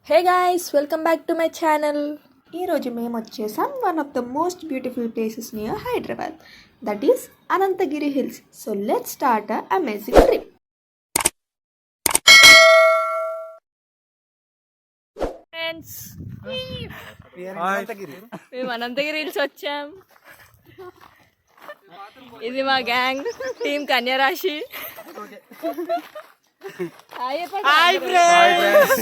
Hey guys, welcome back to my channel. ఈరోజు మేము వచ్చేసాం one of the most beautiful places near Hyderabad, that is Ananthagiri hills. So let's start a amazing trip. Friends, మేము Ananthagiri hills వచ్చాం. ఇది మా gang team Kanyarasi. Hi friends.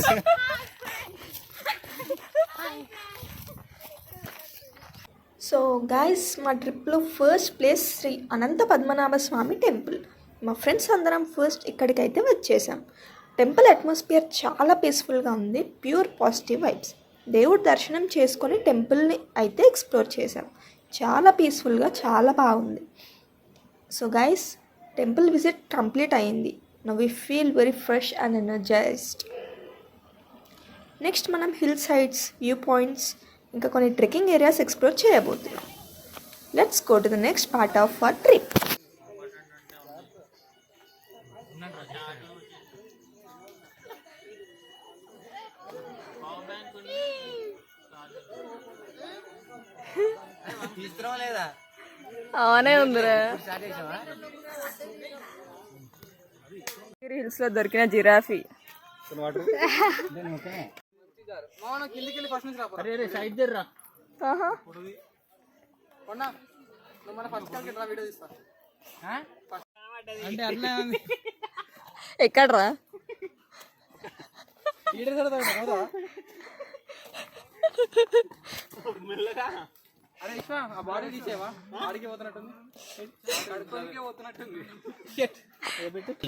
So guys, మా ట్రిప్లో first place Sri Anantha Padmanabha Swamy temple. మా ఫ్రెండ్స్ అందరం ఫస్ట్ ఇక్కడికైతే వచ్చేసాం. టెంపుల్ అట్మాస్ఫియర్ చాలా పీస్ఫుల్గా ఉంది, ప్యూర్ పాజిటివ్ వైబ్స్. దేవుడి దర్శనం చేసుకొని టెంపుల్ని అయితే ఎక్స్ప్లోర్ చేసాం. చాలా పీస్ఫుల్గా, చాలా బాగుంది. So guys, temple visit complete అయింది. Now we feel very fresh and energized. Next మనం హిల్ సైడ్స్, వ్యూ పాయింట్స్, ఇంకా కొన్ని ట్రెక్కింగ్ ఏరియాస్ ఎక్స్ప్లోర్ చేయబోతున్నాం. Let's go to the next part of our trip. అవునే ఉందిరా. హిల్స్ లో దొరికిన జిరాఫీ. ఎక్కడ్రా?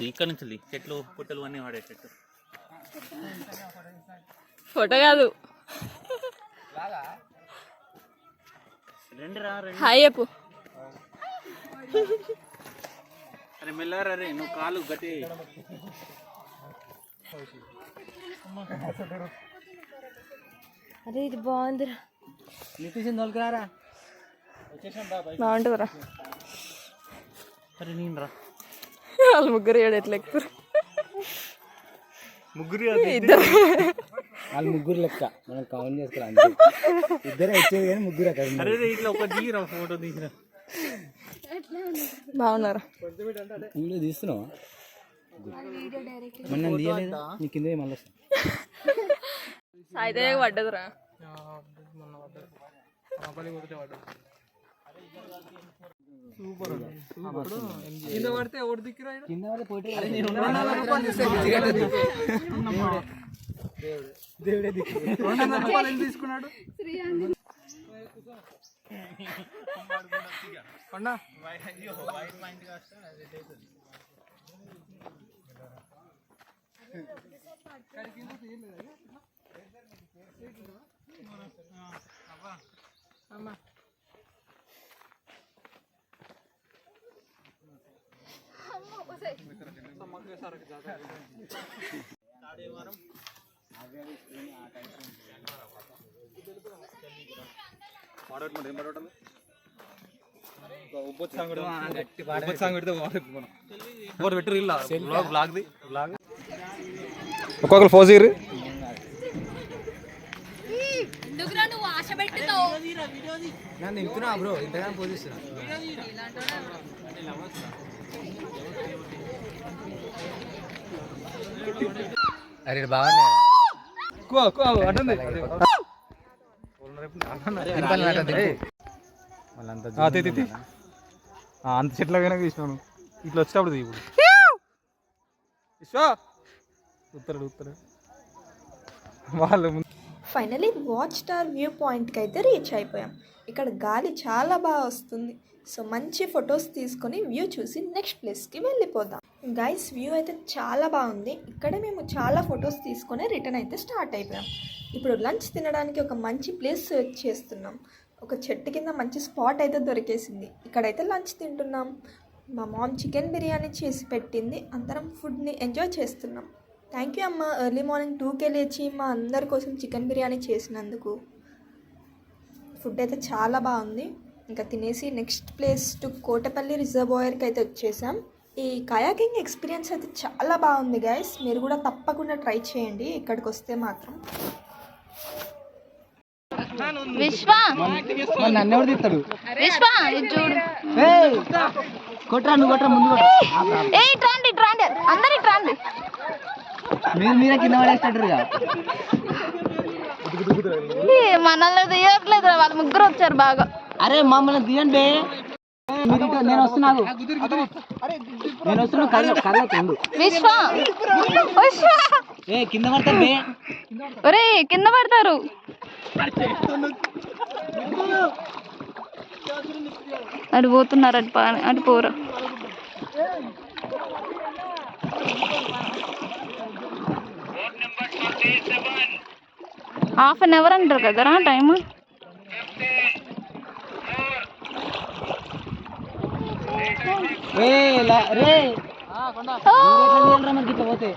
ఇక్కడ నుంచి చెట్లు పుట్టలు అన్నీ వాడే చెట్టు. ఫోటో కాదు, హాయ్ చెప్పు. అరే మెల్లరా రే, నువ్వు కాలు గట్టి. అరే ఇది బాగుందిరా. బాగుంటుందిరా. అరే నేను రా. వాళ్ళు ముగ్గురు ఏడు ఎట్లా ఎక్కుతారు? ముగ్గురు వాళ్ళు ముగ్గురు లెక్క మనం కౌంట్ చేసుకోవాలి. ఇద్దరే వచ్చేది కానీ ముగ్గురు అక్కడ. అరే ఇట్లా ఒక తీరా ఫోటో తీసిరా. బాగున్నారా? వీడియో తీస్తున్నావా? మొన్న తీయలేదు నీ కింద మళ్ళీ అయితే పడ్డదురా. కింద పడితే ఎవరు దిక్కురా? కింద పడితే పోటీ దేవుడే దిక్కు. 200 రూపాయలు తీసుకున్నాడు. ఒక్కొక్కరు ఫోజ్ ఇర్రి. నన్ను ఇంటున్నా బ్రో, ఇంతగానో పోజిస్తున్నా. అరే బాగున్నాయి. అంత చెట్ల కనుక తీసినాను. ఇట్లా వచ్చేటప్పుడు ఇప్పుడు ఉత్తర వాళ్ళు. ఫైనలీ వాచ్ టవర్ వ్యూ పాయింట్కి అయితే రీచ్ అయిపోయాం. ఇక్కడ గాలి చాలా బాగా వస్తుంది. సో మంచి ఫొటోస్ తీసుకొని వ్యూ చూసి నెక్స్ట్ ప్లేస్కి వెళ్ళిపోదాం. గైస్, వ్యూ అయితే చాలా బాగుంది. ఇక్కడే మేము చాలా ఫొటోస్ తీసుకొని రిటర్న్ అయితే స్టార్ట్ అయిపోయాం. ఇప్పుడు లంచ్ తినడానికి ఒక మంచి ప్లేస్ సెర్చ్ చేస్తున్నాం. ఒక చెట్టు కింద మంచి స్పాట్ అయితే దొరికేసింది. ఇక్కడైతే లంచ్ తింటున్నాం. మా మామ్ చికెన్ బిర్యానీ చేసి పెట్టింది. అందరం ఫుడ్ని ఎంజాయ్ చేస్తున్నాం. థ్యాంక్ యూ అమ్మ, ఎర్లీ మార్నింగ్ 2కే లేచి మా అందరి కోసం చికెన్ బిర్యానీ చేసినందుకు. ఫుడ్ అయితే చాలా బాగుంది. ఇంకా తినేసి నెక్స్ట్ ప్లేస్ టు కోటపల్లి రిజర్వాయర్కి అయితే వచ్చేసాం. ఈ కయాకింగ్ ఎక్స్పీరియన్స్ అయితే చాలా బాగుంది గైస్. మీరు కూడా తప్పకుండా ట్రై చేయండి ఇక్కడికి వస్తే మాత్రం. విశ్వ నన్ను ఎవరు తీస్తాడు విశ్వ ఇది చూడు. కొట్రా నువ్వు కొట్రా ముందు ఏ ఇట్రాండి ఇట్రాండి అందరు ఇట్రాండి. మీరే కింద పడేస్తాడుగా మనల్ని తీయట్లేదు, వాళ్ళు ముగ్గురు వచ్చారు బాగా. అరే మమ్మల్ని తీయండి నేను వస్తున్నాను కదలకండు విశ్వ విశ్వ ఏ కింద పడతాడు బే ఒరే కింద పడతారు. అటు పోతున్నారు, అటు పోరు. హాఫ్ అన్ అవర్ అంటారు కదరా టైము. పోతే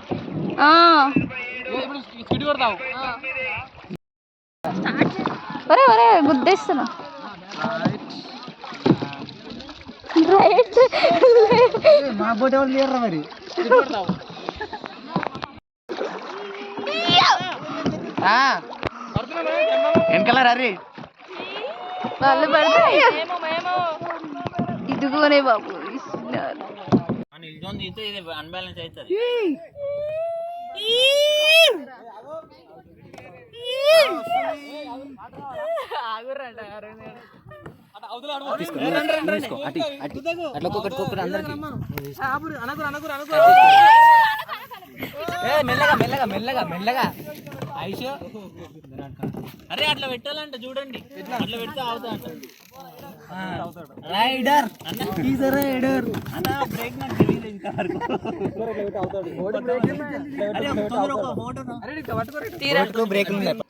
ఒరే ఒరే గుద్దేస్తున్నా. రైట్ మా బోట్ ఎవరు లేరు మరి వెనకాల రే వాళ్ళు పడతాయి. ఇదిగోనే బాబు ఇస్తున్నారు. నిల్చొని తీస్తే ఇది అన్బ్యాలెన్స్ అవుతుంది. అట్లా ఒక్కొక్కటి అందరికి మెల్లగా మెల్లగా మెల్లగా మెల్లగా ఐషు అరే అట్లా పెట్టాలంట చూడండి, అట్లా పెడితే అవుతా అంట. రైడర్ ఈజ్ రైడర్ అన్న బ్రేక్ నాకు తెలియదు ఇంకా వరకు.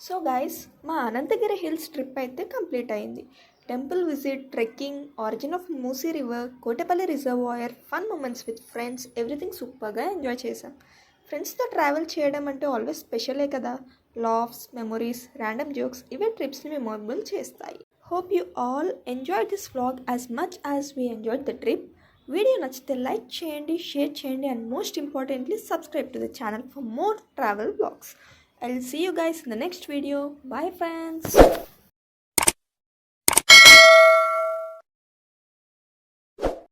సో గైస్, మా అనంతగిరి హిల్స్ ట్రిప్ అయితే కంప్లీట్ అయింది. Temple visit, trekking, origin of Musi river, Kotpally reservoir, fun moments with friends, everything సూపర్గా ఎంజాయ్ చేశాం. ఫ్రెండ్స్తో ట్రావెల్ చేయడం అంటే ఆల్వేస్ స్పెషలే కదా. లాఫ్స్, మెమొరీస్, ర్యాండమ్ జోక్స్ ఇవే ట్రిప్స్ని మెమొరబుల్ చేస్తాయి. Hope you all enjoy this vlog as much as we enjoyed the trip. Video నచ్చితే like చేయండి, షేర్ చేయండి, and most importantly subscribe to the channel for more travel vlogs. I'll see you guys in the next video. Bye friends.